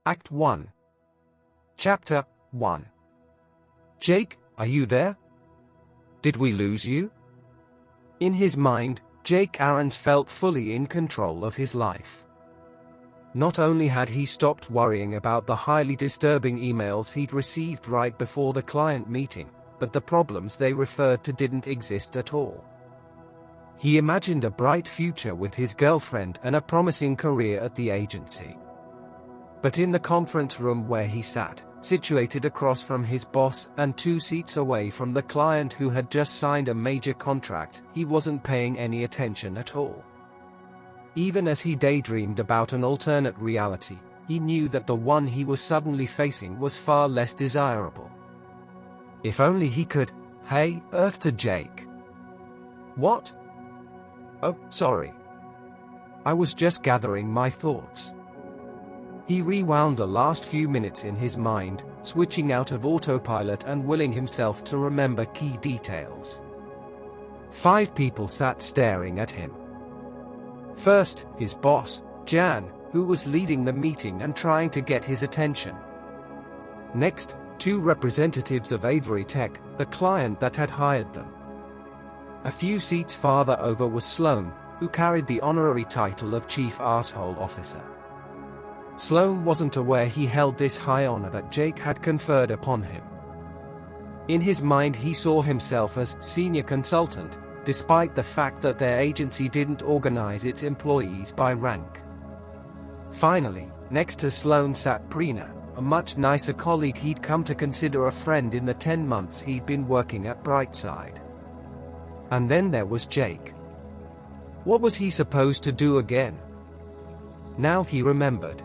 Act 1. Chapter 1. Jake, are you there? Did we lose you? In his mind, Jake Aarons felt fully in control of his life. Not only had he stopped worrying about the highly disturbing emails he'd received right before the client meeting, but the problems they referred to didn't exist at all. He imagined a bright future with his girlfriend and a promising career at the agency. But in the conference room where he sat, situated across from his boss and 2 seats away from the client who had just signed a major contract, he wasn't paying any attention at all. Even as he daydreamed about an alternate reality, he knew that the one he was suddenly facing was far less desirable. If only he could. Hey, Earth to Jake. What? Oh, sorry. I was just gathering my thoughts. He rewound the last few minutes in his mind, switching out of autopilot and willing himself to remember key details. 5 people sat staring at him. First, his boss, Jan, who was leading the meeting and trying to get his attention. Next, 2 representatives of Avery Tech, the client that had hired them. A few seats farther over was Sloan, who carried the honorary title of Chief Asshole Officer. Sloan wasn't aware he held this high honor that Jake had conferred upon him. In his mind he saw himself as senior consultant, despite the fact that their agency didn't organize its employees by rank. Finally, next to Sloan sat Prina, a much nicer colleague he'd come to consider a friend in the 10 months he'd been working at Brightside. And then there was Jake. What was he supposed to do again? Now he remembered.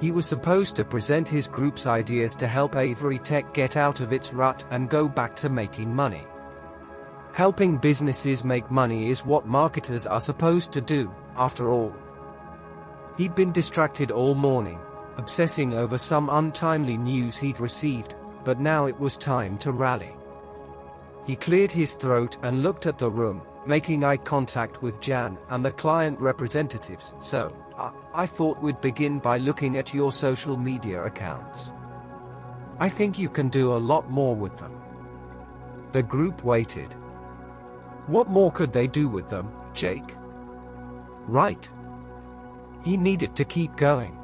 He was supposed to present his group's ideas to help Avery Tech get out of its rut and go back to making money. Helping businesses make money is what marketers are supposed to do, after all. He'd been distracted all morning, obsessing over some untimely news he'd received, but now it was time to rally. He cleared his throat and looked at the room, making eye contact with Jan and the client representatives. So, I thought we'd begin by looking at your social media accounts. I think you can do a lot more with them. The group waited. What more could they do with them, Jake? Right. He needed to keep going.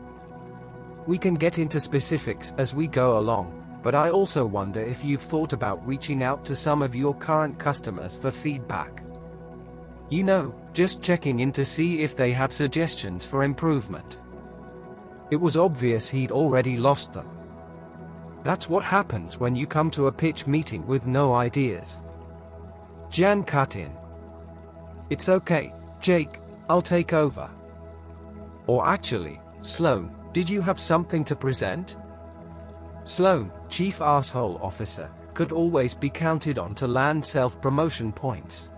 We can get into specifics as we go along, but I also wonder if you've thought about reaching out to some of your current customers for feedback. You know, just checking in to see if they have suggestions for improvement. It was obvious he'd already lost them. That's what happens when you come to a pitch meeting with no ideas. Jan cut in. It's okay, Jake, I'll take over. Or actually, Sloan, did you have something to present? Sloan, Chief Asshole Officer, could always be counted on to land self-promotion points.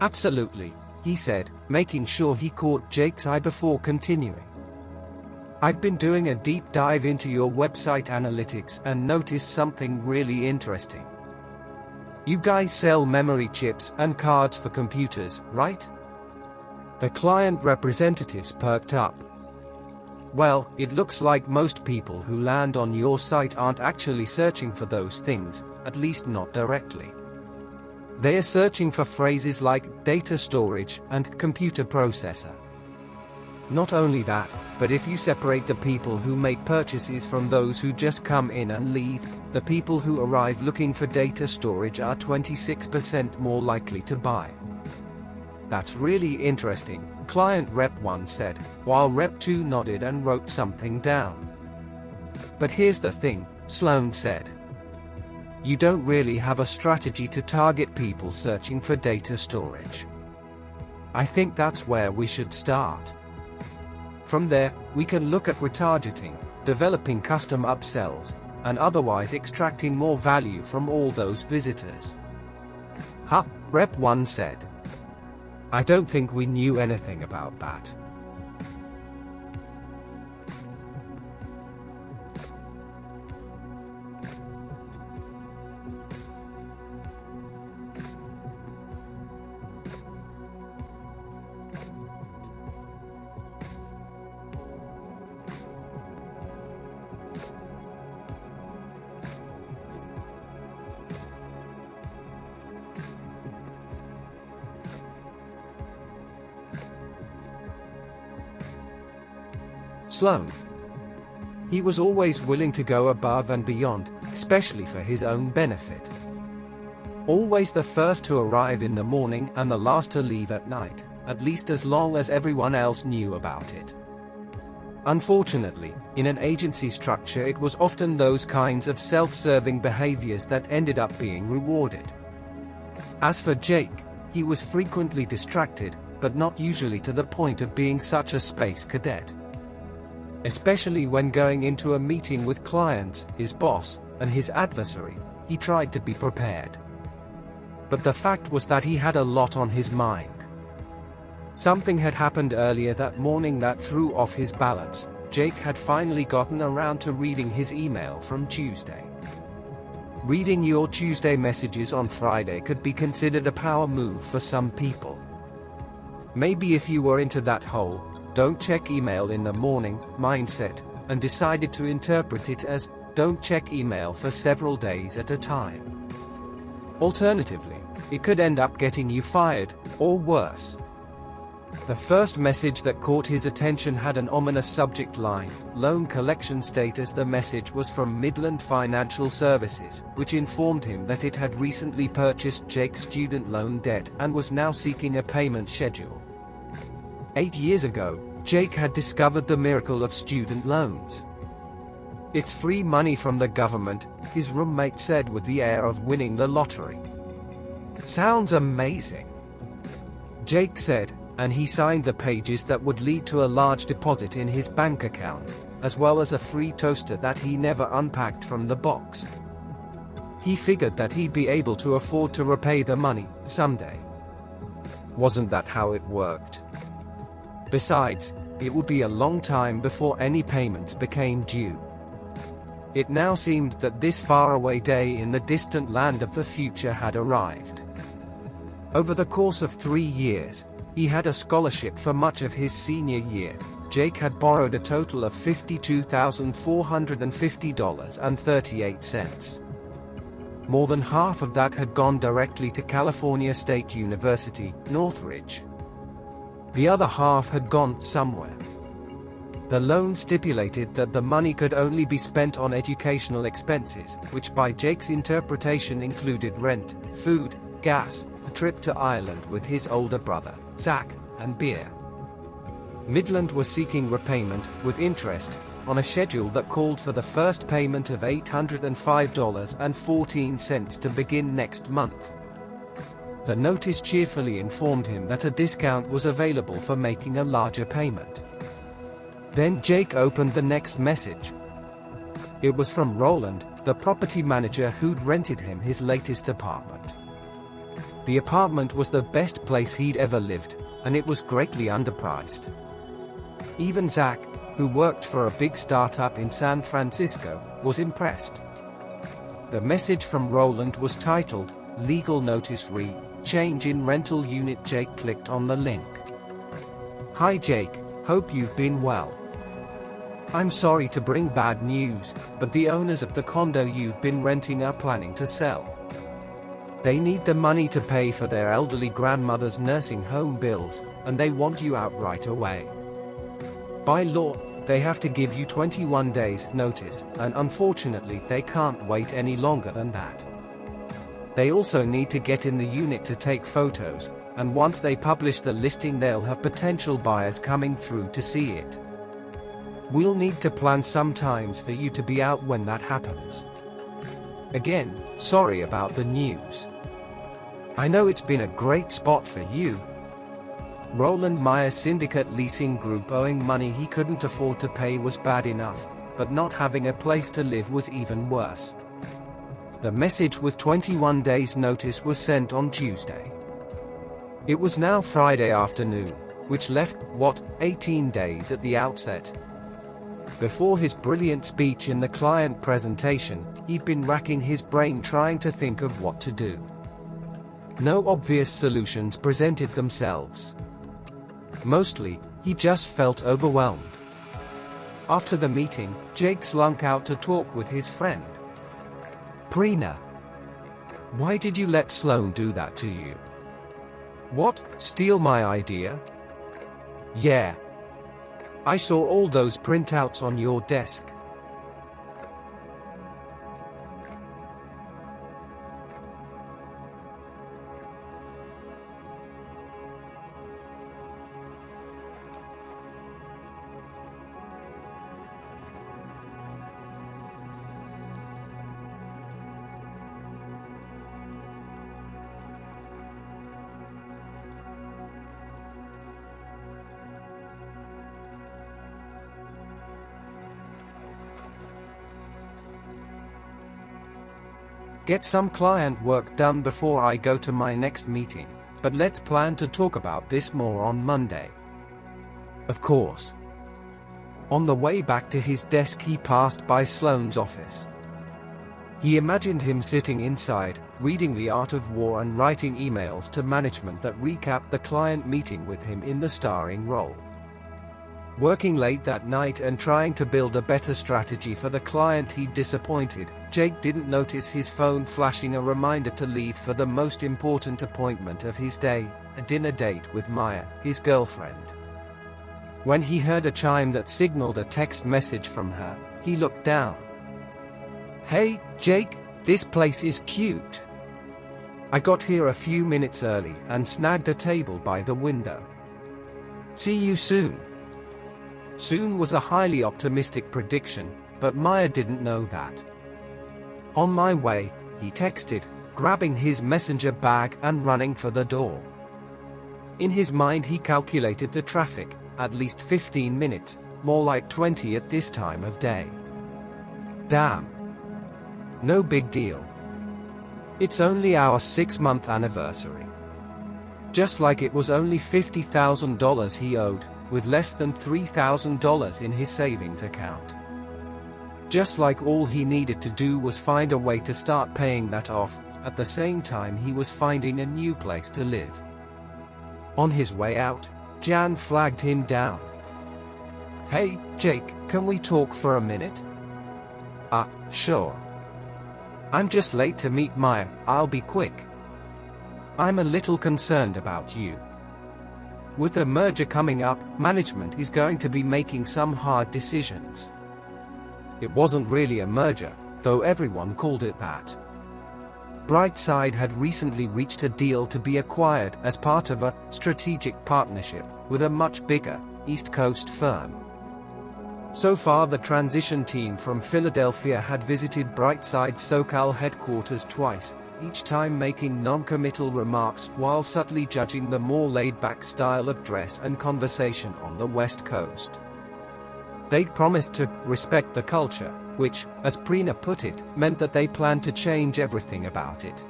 Absolutely, he said, making sure he caught Jake's eye before continuing. I've been doing a deep dive into your website analytics and noticed something really interesting. You guys sell memory chips and cards for computers, right? The client representatives perked up. Well, it looks like most people who land on your site aren't actually searching for those things, at least not directly. They are searching for phrases like data storage and computer processor. Not only that, but if you separate the people who make purchases from those who just come in and leave, the people who arrive looking for data storage are 26% more likely to buy. That's really interesting, Client Rep 1 said, while Rep 2 nodded and wrote something down. But here's the thing, Sloan said. You don't really have a strategy to target people searching for data storage. I think that's where we should start. From there, we can look at retargeting, developing custom upsells, and otherwise extracting more value from all those visitors. Huh, Rep 1 said. I don't think we knew anything about that. Sloan. He was always willing to go above and beyond, especially for his own benefit. Always the first to arrive in the morning and the last to leave at night, at least as long as everyone else knew about it. Unfortunately, in an agency structure it was often those kinds of self-serving behaviors that ended up being rewarded. As for Jake, he was frequently distracted, but not usually to the point of being such a space cadet. Especially when going into a meeting with clients, his boss, and his adversary, he tried to be prepared. But the fact was that he had a lot on his mind. Something had happened earlier that morning that threw off his balance. Jake had finally gotten around to reading his email from Tuesday. Reading your Tuesday messages on Friday could be considered a power move for some people. Maybe if you were into that whole "don't check email in the morning" mindset, and decided to interpret it as "don't check email for several days at a time." Alternatively, it could end up getting you fired, or worse. The first message that caught his attention had an ominous subject line, "Loan collection status." The message was from Midland Financial Services, which informed him that it had recently purchased Jake's student loan debt and was now seeking a payment schedule. 8 years ago, Jake had discovered the miracle of student loans. "It's free money from the government," his roommate said with the air of winning the lottery. "Sounds amazing," Jake said, and he signed the pages that would lead to a large deposit in his bank account, as well as a free toaster that he never unpacked from the box. He figured that he'd be able to afford to repay the money someday. Wasn't that how it worked? Besides, it would be a long time before any payments became due. It now seemed that this faraway day in the distant land of the future had arrived. Over the course of 3 years, he had a scholarship for much of his senior year. Jake had borrowed a total of $52,450.38. More than half of that had gone directly to California State University, Northridge. The other half had gone somewhere. The loan stipulated that the money could only be spent on educational expenses, which by Jake's interpretation included rent, food, gas, a trip to Ireland with his older brother, Zach, and beer. Midland was seeking repayment, with interest, on a schedule that called for the first payment of $805.14 to begin next month. The notice cheerfully informed him that a discount was available for making a larger payment. Then Jake opened the next message. It was from Roland, the property manager who'd rented him his latest apartment. The apartment was the best place he'd ever lived, and it was greatly underpriced. Even Zach, who worked for a big startup in San Francisco, was impressed. The message from Roland was titled, "Legal Notice Re: Change in Rental Unit." Jake clicked on the link. "Hi Jake, hope you've been well. I'm sorry to bring bad news, but the owners of the condo you've been renting are planning to sell. They need the money to pay for their elderly grandmother's nursing home bills, and they want you out right away. By law, they have to give you 21 days notice, and unfortunately they can't wait any longer than that. They also need to get in the unit to take photos, and once they publish the listing they'll have potential buyers coming through to see it. We'll need to plan some times for you to be out when that happens. Again, sorry about the news. I know it's been a great spot for you. Roland Meyer's syndicate leasing group owing money he couldn't afford to pay was bad enough, but not having a place to live was even worse." The message with 21 days notice was sent on Tuesday. It was now Friday afternoon, which left, 18 days at the outset. Before his brilliant speech in the client presentation, he'd been racking his brain trying to think of what to do. No obvious solutions presented themselves. Mostly, he just felt overwhelmed. After the meeting, Jake slunk out to talk with his friend. "Prina, why did you let Sloan do that to you?" "What, steal my idea?" "Yeah. I saw all those printouts on your desk. Get some client work done before I go to my next meeting, but let's plan to talk about this more on Monday. Of course. On the way back to his desk, he passed by Sloane's office. He imagined him sitting inside, reading The Art of War and writing emails to management that recapped the client meeting with him in the starring role. Working late that night and trying to build a better strategy for the client he'd disappointed, Jake didn't notice his phone flashing a reminder to leave for the most important appointment of his day, a dinner date with Maya, his girlfriend. When he heard a chime that signaled a text message from her, he looked down. "Hey, Jake, this place is cute. I got here a few minutes early and snagged a table by the window. See you soon." Soon was a highly optimistic prediction, but Maya didn't know that. "On my way," he texted, grabbing his messenger bag and running for the door. In his mind he calculated the traffic, at least 15 minutes, more like 20 at this time of day. Damn. No big deal. It's only our 6-month anniversary. Just like it was only $50,000 he owed, with less than $3,000 in his savings account. Just like all he needed to do was find a way to start paying that off, at the same time he was finding a new place to live. On his way out, Jan flagged him down. "Hey, Jake, can we talk for a minute?" Sure. I'm just late to meet Maya, I'll be quick. I'm a little concerned about you. With the merger coming up, management is going to be making some hard decisions. It wasn't really a merger, though everyone called it that. Brightside had recently reached a deal to be acquired as part of a strategic partnership with a much bigger, East Coast firm. So far, the transition team from Philadelphia had visited Brightside's SoCal headquarters twice, each time making non-committal remarks while subtly judging the more laid-back style of dress and conversation on the West Coast. They'd promised to respect the culture, which, as Prina put it, meant that they planned to change everything about it.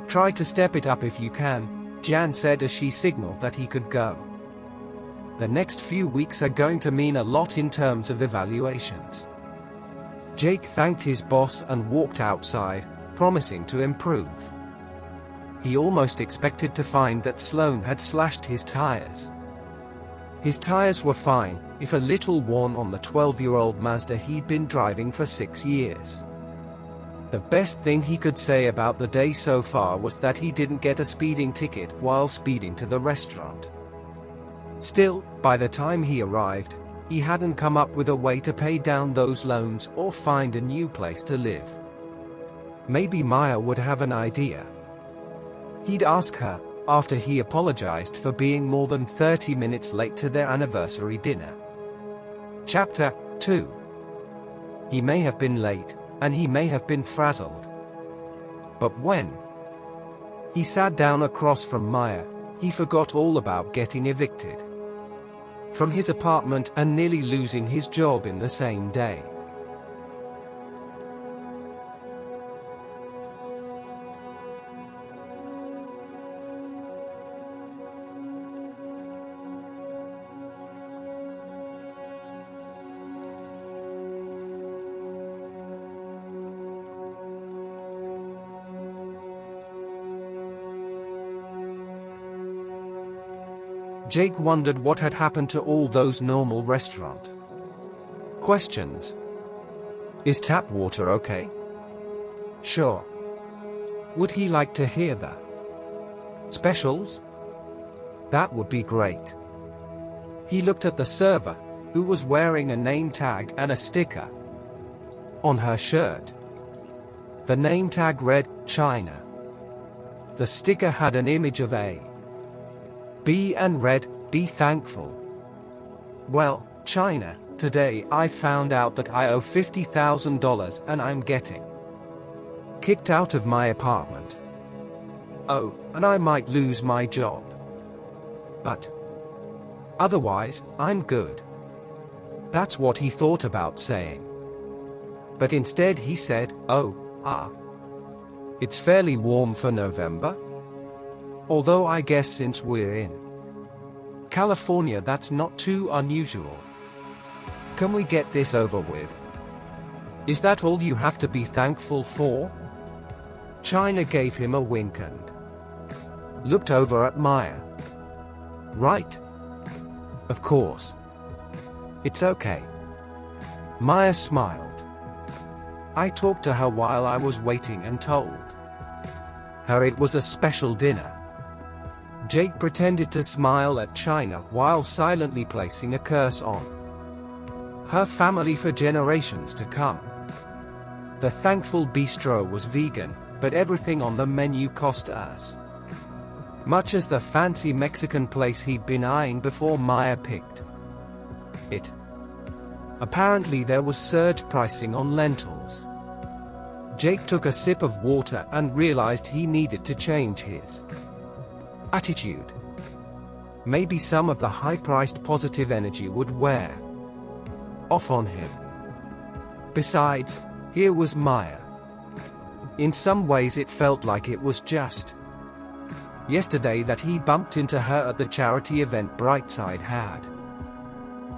"Try to step it up if you can," Jan said as she signaled that he could go. The next few weeks are going to mean a lot in terms of evaluations. Jake thanked his boss and walked outside, promising to improve. He almost expected to find that Sloane had slashed his tires. His tires were fine, if a little worn on the 12-year-old Mazda he'd been driving for 6 years. The best thing he could say about the day so far was that he didn't get a speeding ticket while speeding to the restaurant. Still, by the time he arrived, he hadn't come up with a way to pay down those loans or find a new place to live. Maybe Maya would have an idea. He'd ask her, after he apologized for being more than 30 minutes late to their anniversary dinner. Chapter 2. He may have been late, and he may have been frazzled. But when he sat down across from Maya, he forgot all about getting evicted from his apartment and nearly losing his job in the same day. Jake wondered what had happened to all those normal restaurant questions. Is tap water okay? Sure. Would he like to hear the specials? That would be great. He looked at the server, who was wearing a name tag and a sticker on her shirt. The name tag read, China. The sticker had an image of a bee and read, Be thankful. Well, China, today I found out that I owe $50,000 and I'm getting kicked out of my apartment. Oh, and I might lose my job. But otherwise, I'm good. That's what he thought about saying. But instead he said, it's fairly warm for November. Although I guess since we're in California that's not too unusual. Can we get this over with? Is that all you have to be thankful for? China gave him a wink and looked over at Maya. Right. Of course. It's okay. Maya smiled. I talked to her while I was waiting and told her it was a special dinner. Jake pretended to smile at China while silently placing a curse on her family for generations to come. The thankful bistro was vegan, but everything on the menu cost as much as the fancy Mexican place he'd been eyeing before Maya picked it. Apparently there was surge pricing on lentils. Jake took a sip of water and realized he needed to change his attitude. Maybe some of the high-priced positive energy would wear off on him. Besides, here was Maya. In some ways it felt like it was just yesterday that he bumped into her at the charity event Brightside had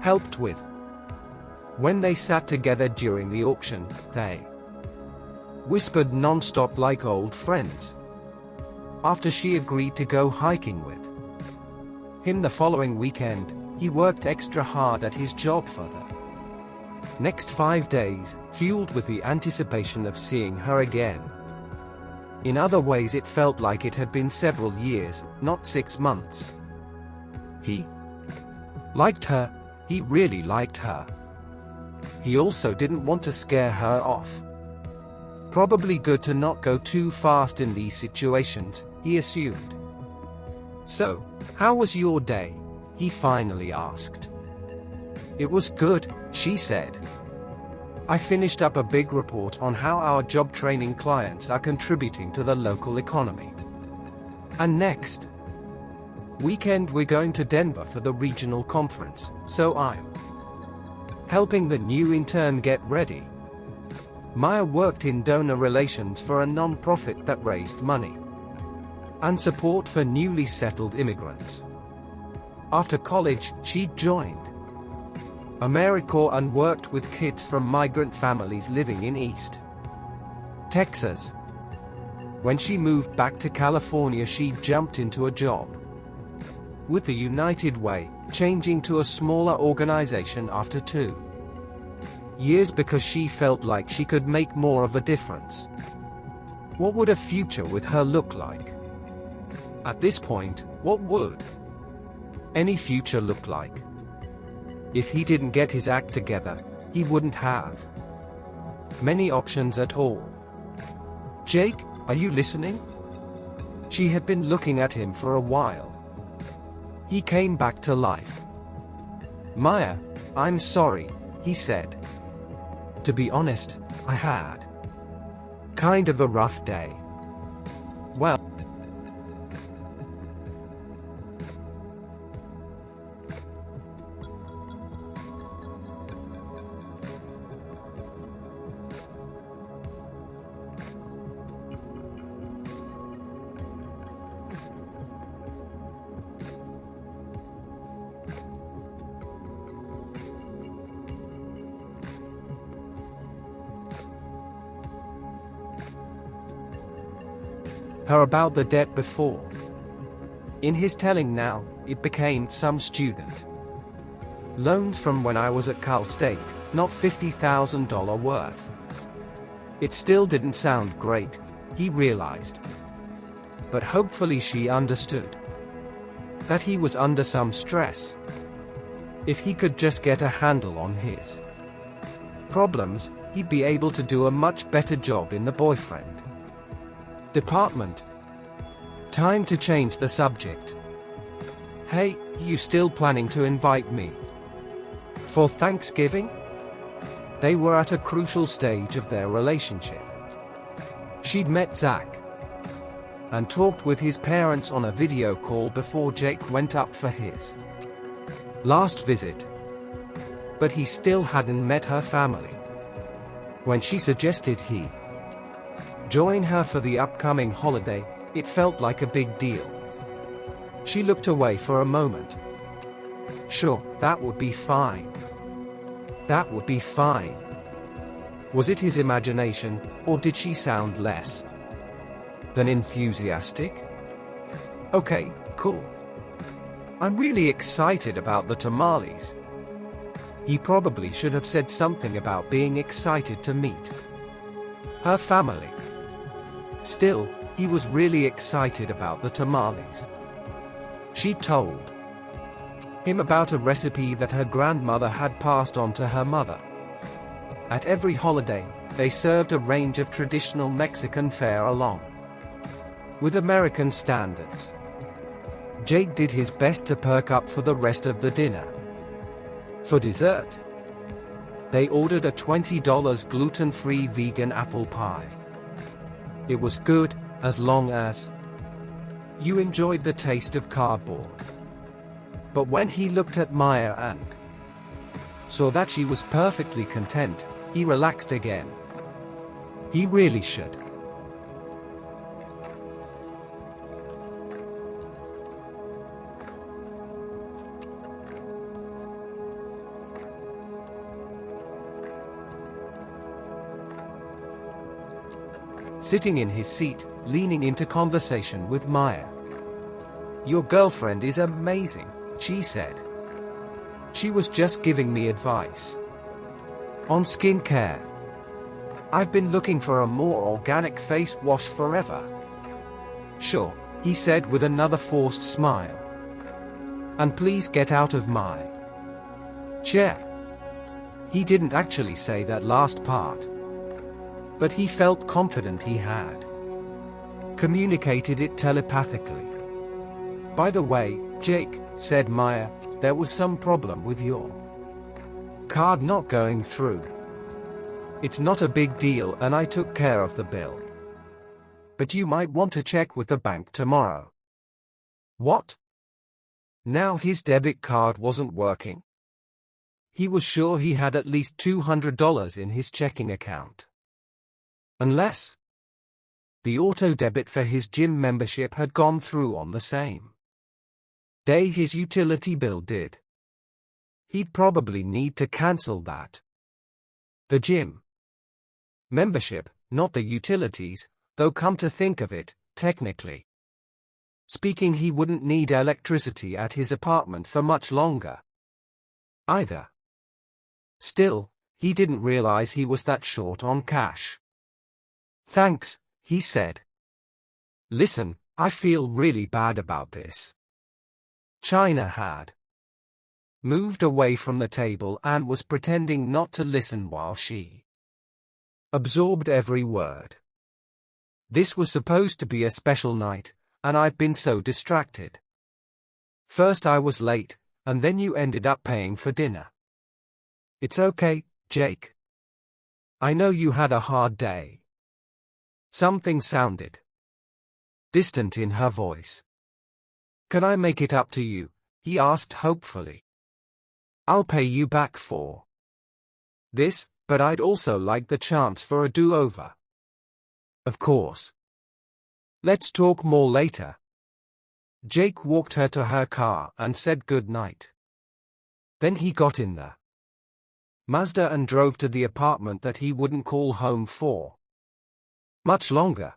helped with. When they sat together during the auction, they whispered non-stop like old friends. After she agreed to go hiking with him the following weekend, he worked extra hard at his job for the next 5 days, fueled with the anticipation of seeing her again. In other ways it felt like it had been several years, not 6 months. He liked her. He really liked her. He also didn't want to scare her off. Probably good to not go too fast in these situations, he assumed. So, how was your day? He finally asked. It was good, she said. I finished up a big report on how our job training clients are contributing to the local economy. And next weekend we're going to Denver for the regional conference, so I'm helping the new intern get ready. Maya worked in donor relations for a non-profit that raised money and support for newly settled immigrants. After college, she joined AmeriCorps and worked with kids from migrant families living in East Texas. When she moved back to California, she jumped into a job with the United Way, changing to a smaller organization after 2 years because she felt like she could make more of a difference. What would a future with her look like? At this point, what would any future look like? If he didn't get his act together, he wouldn't have many options at all. Jake, are you listening? She had been looking at him for a while. He came back to life. Maya, I'm sorry, he said. To be honest, I had kind of a rough day. Well, her about the debt before. In his telling now, it became some student loans from when I was at Cal State, not $50,000 worth. It still didn't sound great, he realized. But hopefully she understood that he was under some stress. If he could just get a handle on his problems, he'd be able to do a much better job in the boyfriend department. Time to change the subject. Hey, you still planning to invite me for Thanksgiving? They were at a crucial stage of their relationship. She'd met Zach and talked with his parents on a video call before Jake went up for his last visit. But he still hadn't met her family. When she suggested he join her for the upcoming holiday, it felt like a big deal. She looked away for a moment. Sure, that would be fine. That would be fine. Was it his imagination, or did she sound less than enthusiastic? Okay, cool. I'm really excited about the tamales. He probably should have said something about being excited to meet her family. Still, he was really excited about the tamales. She told him about a recipe that her grandmother had passed on to her mother. At every holiday, they served a range of traditional Mexican fare along with American standards. Jake did his best to perk up for the rest of the dinner. For dessert, they ordered a $20 gluten-free vegan apple pie. It was good, as long as you enjoyed the taste of cardboard. But when he looked at Maya and saw that she was perfectly content, he relaxed again. He really should. Sitting in his seat, leaning into conversation with Maya. Your girlfriend is amazing, she said. She was just giving me advice on skincare. I've been looking for a more organic face wash forever. Sure, he said with another forced smile. And please get out of my chair. He didn't actually say that last part, but he felt confident he had communicated it telepathically. By the way, Jake, said Maya, there was some problem with your card not going through. It's not a big deal and I took care of the bill. But you might want to check with the bank tomorrow. What? Now his debit card wasn't working? He was sure he had at least $200 in his checking account. Unless the auto debit for his gym membership had gone through on the same day his utility bill did. He'd probably need to cancel that. The gym membership, not the utilities, though come to think of it, technically speaking, he wouldn't need electricity at his apartment for much longer either. Still, he didn't realize he was that short on cash. Thanks, he said. Listen, I feel really bad about this. China had moved away from the table and was pretending not to listen while she absorbed every word. This was supposed to be a special night, and I've been so distracted. First I was late, and then you ended up paying for dinner. It's okay, Jake. I know you had a hard day. Something sounded distant in her voice. Can I make it up to you? He asked hopefully. I'll pay you back for this, but I'd also like the chance for a do-over. Of course. Let's talk more later. Jake walked her to her car and said good night. Then he got in the Mazda and drove to the apartment that he wouldn't call home for much longer.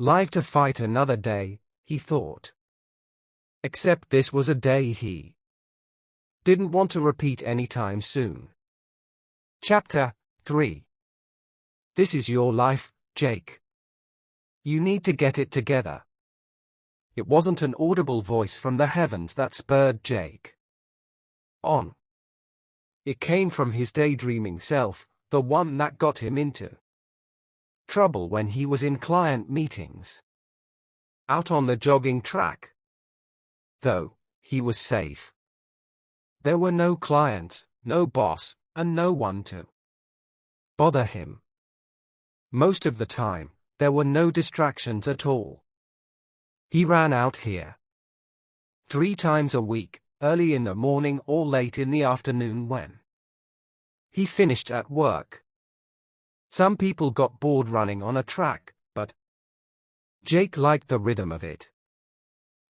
Live to fight another day, he thought. Except this was a day he didn't want to repeat anytime soon. Chapter 3. This is your life, Jake. You need to get it together. It wasn't an audible voice from the heavens that spurred Jake on. It came from his daydreaming self, the one that got him into trouble when he was in client meetings. Out on the jogging track, though, he was safe. There were no clients, no boss, and no one to bother him. Most of the time, there were no distractions at all. He ran out here 3 times a week, early in the morning or late in the afternoon when he finished at work. Some people got bored running on a track, but Jake liked the rhythm of it.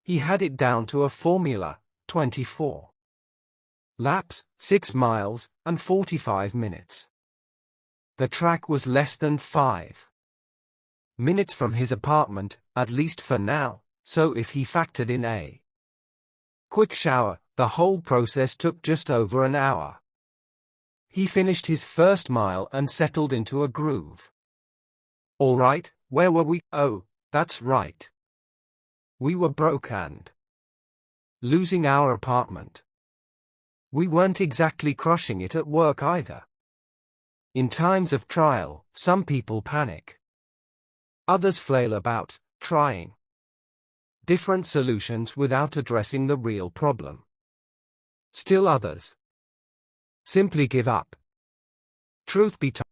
He had it down to a formula: 24 laps, 6 miles, and 45 minutes. The track was less than 5 minutes from his apartment, at least for now, so if he factored in a quick shower, the whole process took just over an hour. He finished his first mile and settled into a groove. All right, where were we? Oh, that's right. We were broke and losing our apartment. We weren't exactly crushing it at work either. In times of trial, some people panic. Others flail about, trying different solutions without addressing the real problem. Still others simply give up. Truth be told,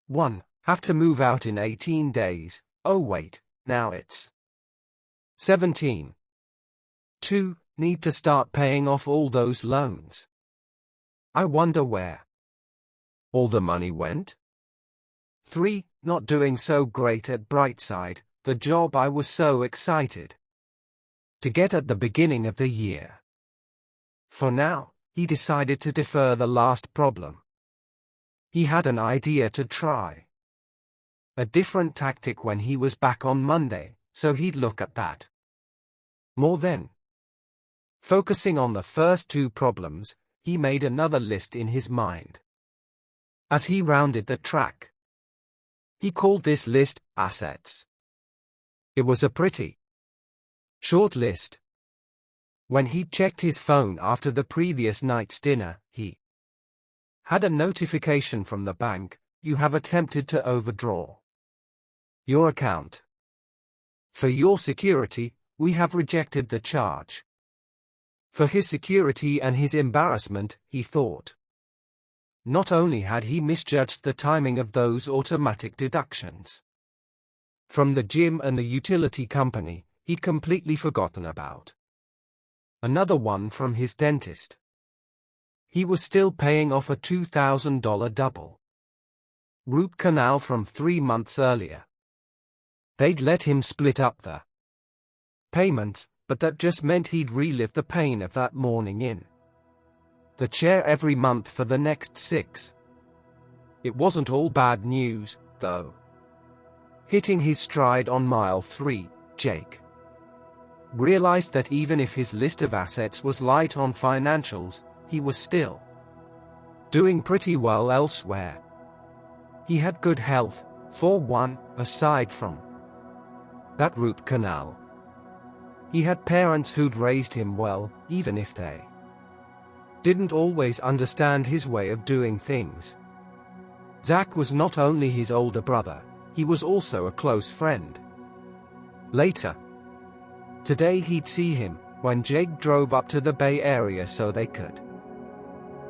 one, have to move out in 18 days, oh wait, now it's 17. 2, need to start paying off all those loans. I wonder where all the money went. 3, not doing so great at Brightside, the job I was so excited to get at the beginning of the year. For now, he decided to defer the last problem. He had an idea to try a different tactic when he was back on Monday, so he'd look at that more then. Focusing on the first 2 problems, he made another list in his mind. As he rounded the track, he called this list assets. It was a pretty short list. When he checked his phone after the previous night's dinner, he had a notification from the bank: you have attempted to overdraw your account. For your security, we have rejected the charge. For his security and his embarrassment, he thought. Not only had he misjudged the timing of those automatic deductions from the gym and the utility company, he'd completely forgotten about another one from his dentist. He was still paying off a $2,000 double root canal from 3 months earlier. They'd let him split up the payments, but that just meant he'd relive the pain of that morning in the chair every month for the next 6. It wasn't all bad news, though. Hitting his stride on mile 3, Jake realized that even if his list of assets was light on financials, he was still doing pretty well elsewhere. He had good health, for one, aside from that root canal. He had parents who'd raised him well, even if they didn't always understand his way of doing things. Zach was not only his older brother, he was also a close friend. Later today he'd see him when Jake drove up to the Bay Area so they could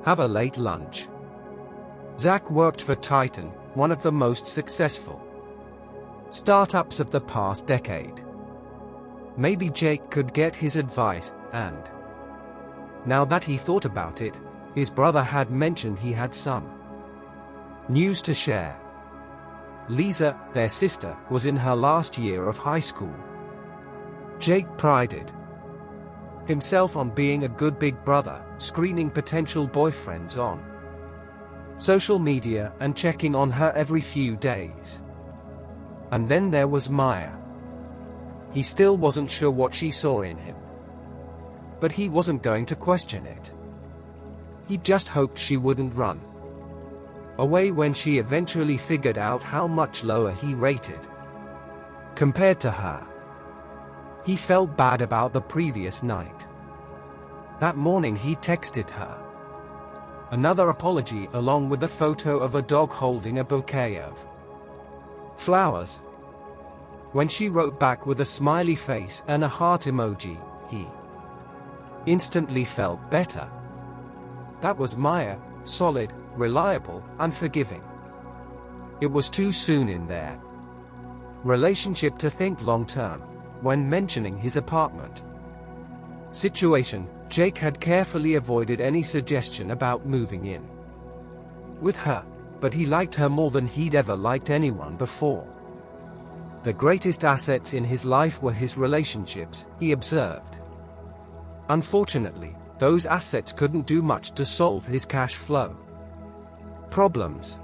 have a late lunch. Zach worked for Titan, one of the most successful startups of the past decade. Maybe Jake could get his advice, and now that he thought about it, his brother had mentioned he had some news to share. Lisa, their sister, was in her last year of high school. Jake prided himself on being a good big brother, screening potential boyfriends on social media and checking on her every few days. And then there was Maya. He still wasn't sure what she saw in him. But he wasn't going to question it. He just hoped she wouldn't run away when she eventually figured out how much lower he rated compared to her. He felt bad about the previous night. That morning he texted her another apology along with a photo of a dog holding a bouquet of flowers. When she wrote back with a smiley face and a heart emoji, he instantly felt better. That was Maya, solid, reliable, unforgiving. It was too soon in their relationship to think long-term. When mentioning his apartment situation, Jake had carefully avoided any suggestion about moving in with her, but he liked her more than he'd ever liked anyone before. The greatest assets in his life were his relationships, he observed. Unfortunately, those assets couldn't do much to solve his cash flow problems.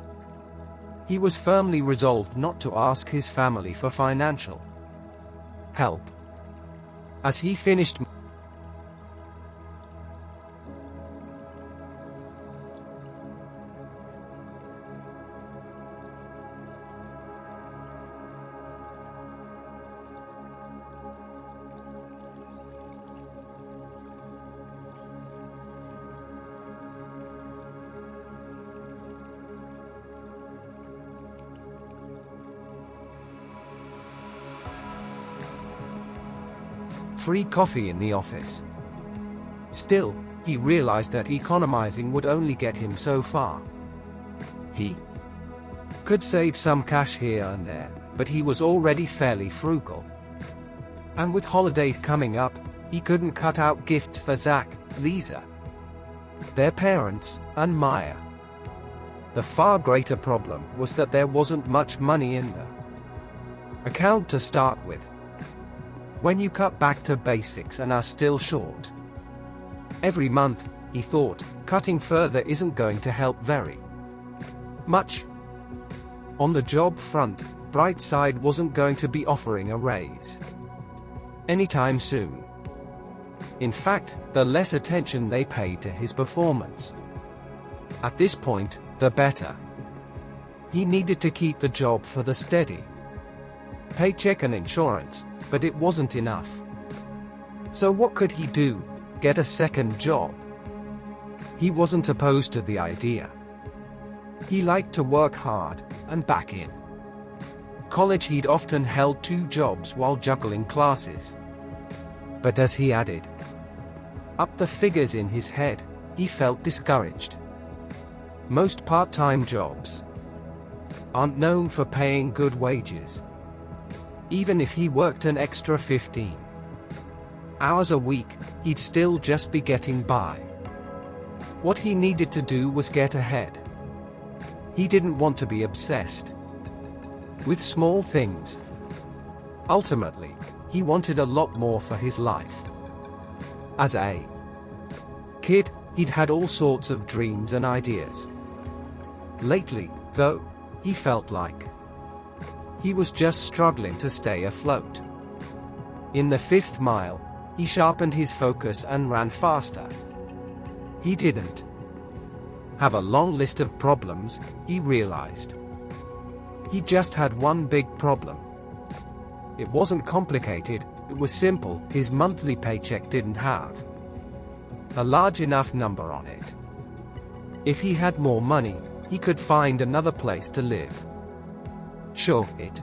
He was firmly resolved not to ask his family for financial help. As he finished free coffee in the office. Still, he realized that economizing would only get him so far. He could save some cash here and there, but he was already fairly frugal. And with holidays coming up, he couldn't cut out gifts for Zach, Lisa, their parents, and Maya. The far greater problem was that there wasn't much money in the account to start with. When you cut back to basics and are still short every month, he thought, cutting further isn't going to help very much. On the job front, Brightside wasn't going to be offering a raise anytime soon. In fact, the less attention they paid to his performance at this point, the better. He needed to keep the job for the steady paycheck and insurance, but it wasn't enough. So what could he do? Get a second job? He wasn't opposed to the idea. He liked to work hard, and back in college he'd often held 2 jobs while juggling classes. But as he added up the figures in his head, he felt discouraged. Most part-time jobs aren't known for paying good wages. Even if he worked an extra 15 hours a week, he'd still just be getting by. What he needed to do was get ahead. He didn't want to be obsessed with small things. Ultimately, he wanted a lot more for his life. As a kid, he'd had all sorts of dreams and ideas. Lately, though, he felt like he was just struggling to stay afloat. In the 5th mile, he sharpened his focus and ran faster. He didn't have a long list of problems, he realized. He just had one big problem. It wasn't complicated, it was simple. His monthly paycheck didn't have a large enough number on it. If he had more money, he could find another place to live. Sure, it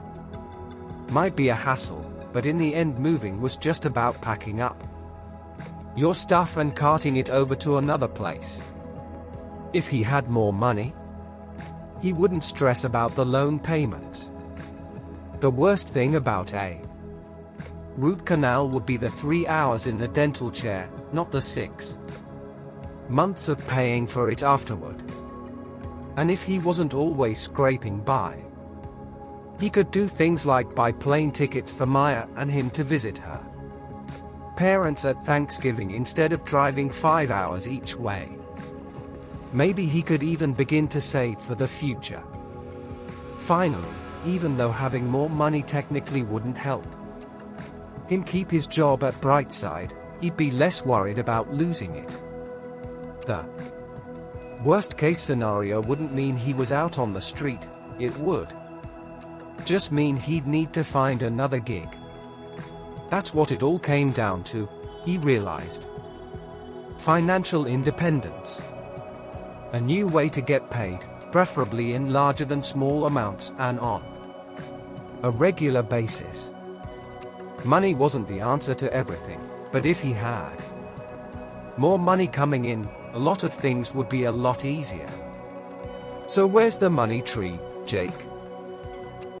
might be a hassle, but in the end moving was just about packing up your stuff and carting it over to another place. If he had more money, he wouldn't stress about the loan payments. The worst thing about a root canal would be the 3 hours in the dental chair, not the 6 months of paying for it afterward. And if he wasn't always scraping by, he could do things like buy plane tickets for Maya and him to visit her. parents at Thanksgiving instead of driving 5 hours each way. Maybe he could even begin to save for the future. Finally, even though having more money technically wouldn't help him keep his job at Brightside, he'd be less worried about losing it. The worst-case scenario wouldn't mean he was out on the street, it would just mean he'd need to find another gig. That's what it all came down to, he realized. Financial independence. A new way to get paid, preferably in larger than small amounts and on a regular basis. Money wasn't the answer to everything, but if he had more money coming in, a lot of things would be a lot easier. So where's the money tree, Jake?